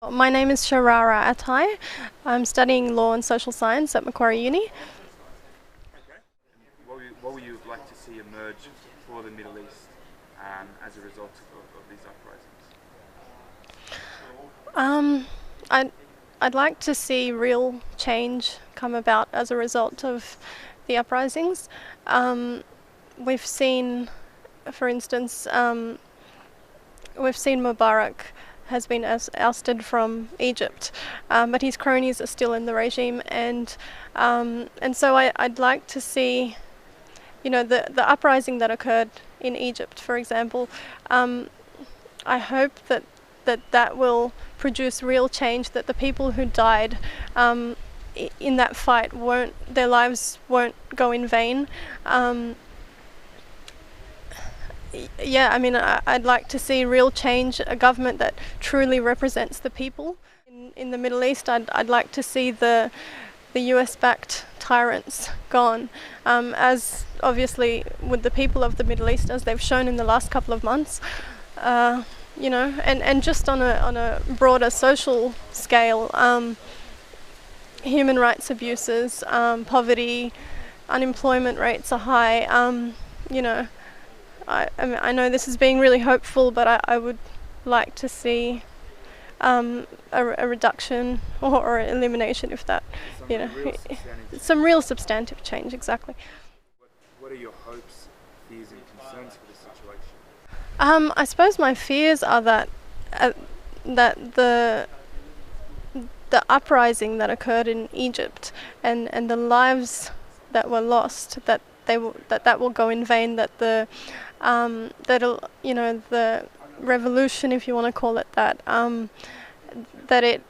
My name is Sharara Atai. I'm studying law and social science at Macquarie Uni. Okay. What would you like to see emerge for the Middle East as a result of these uprisings? I'd, I'd like to see real change come about as a result of the uprisings. We've seen, for instance, we've seen Mubarak has been ousted from Egypt, but his cronies are still in the regime, and so I'd like to see, the uprising that occurred in Egypt, for example. I hope that will produce real change, that the people who died in that fight their lives won't go in vain. I'd like to see real change, a government that truly represents the people. In the Middle East, I'd like to see the US-backed tyrants gone, as obviously with the people of the Middle East, as they've shown in the last couple of months. And just on a broader social scale, human rights abuses, poverty, unemployment rates are high. I know this is being really hopeful, but I would like to see a reduction or elimination, if that, some real substantive change, exactly. What are your hopes, fears, and concerns for this situation? I suppose my fears are that the uprising that occurred in Egypt and the lives that were lost, that will go in vain, that the revolution, if you want to call it that, that it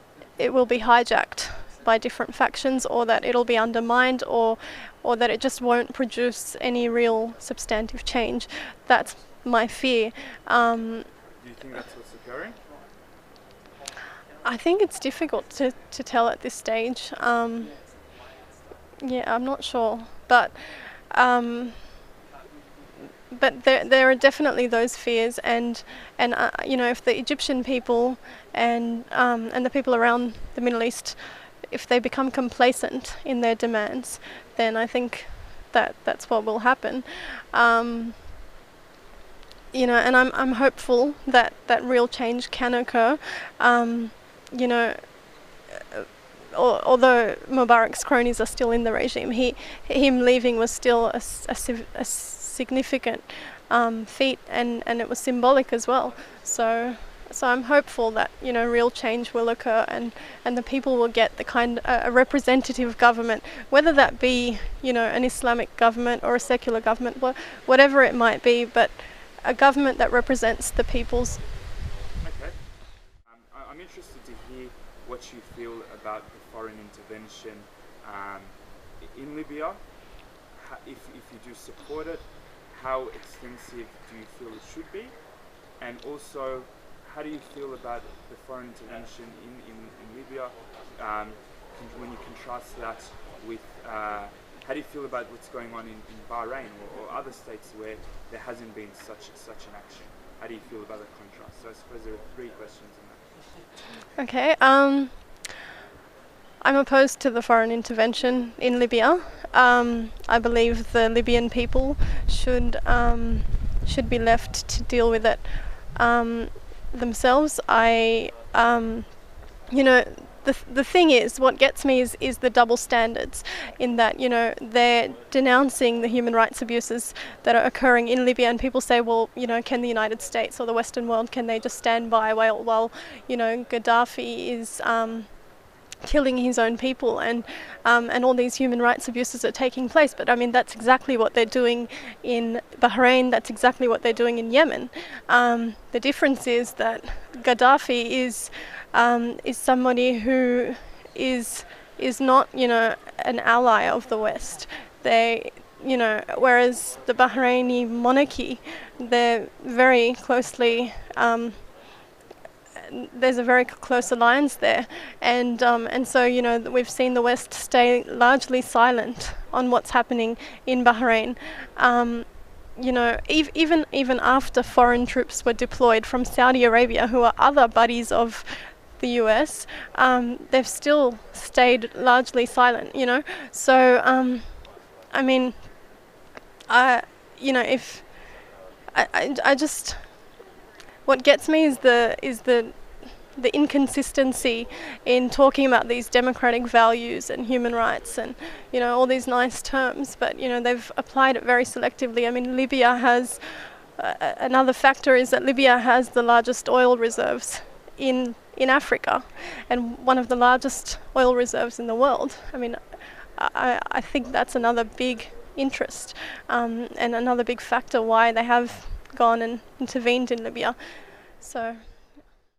will be hijacked by different factions, or that it'll be undermined, or that it just won't produce any real substantive change. That's my fear. Do you think that's what's occurring? I think it's difficult to tell at this stage. I'm not sure, but there are definitely those fears, and if the Egyptian people and the people around the Middle East, if they become complacent in their demands, then I think that's what will happen. And I'm hopeful that real change can occur. Although Mubarak's cronies are still in the regime, him leaving was still a significant feat, and it was symbolic as well. So I'm hopeful that real change will occur, and the people will get a representative government, whether that be an Islamic government or a secular government, whatever it might be, but a government that represents the people's. Okay. I'm interested to hear what you feel about the foreign intervention in Libya. If you do support it, how extensive do you feel it should be? And also, how do you feel about the foreign intervention in Libya when you contrast that with how do you feel about what's going on in Bahrain or other states where there hasn't been such an action? How do you feel about that contrast? So I suppose there are three questions in that. Okay. I'm opposed to the foreign intervention in Libya. I believe the Libyan people should be left to deal with it themselves. The thing is, what gets me is the double standards, in that they're denouncing the human rights abuses that are occurring in Libya, and people say, well, can the United States or the Western world, can they just stand by while Gaddafi is killing his own people, and all these human rights abuses are taking place? But that's exactly what they're doing in Bahrain. That's exactly what they're doing in Yemen. The difference is that Gaddafi is somebody who is not an ally of the West. Whereas the Bahraini monarchy, they're very closely. There's a very close alliance there, and so we've seen the West stay largely silent on what's happening in Bahrain. Even after foreign troops were deployed from Saudi Arabia, who are other buddies of the US, they've still stayed largely silent, you know. So, I mean, if I just, what gets me is the inconsistency in talking about these democratic values and human rights and, you know, all these nice terms, but, you know, they've applied it very selectively. I mean, Libya has, another factor is that Libya has the largest oil reserves in Africa and one of the largest oil reserves in the world. I mean, I think that's another big interest, and another big factor why they have gone and intervened in Libya. So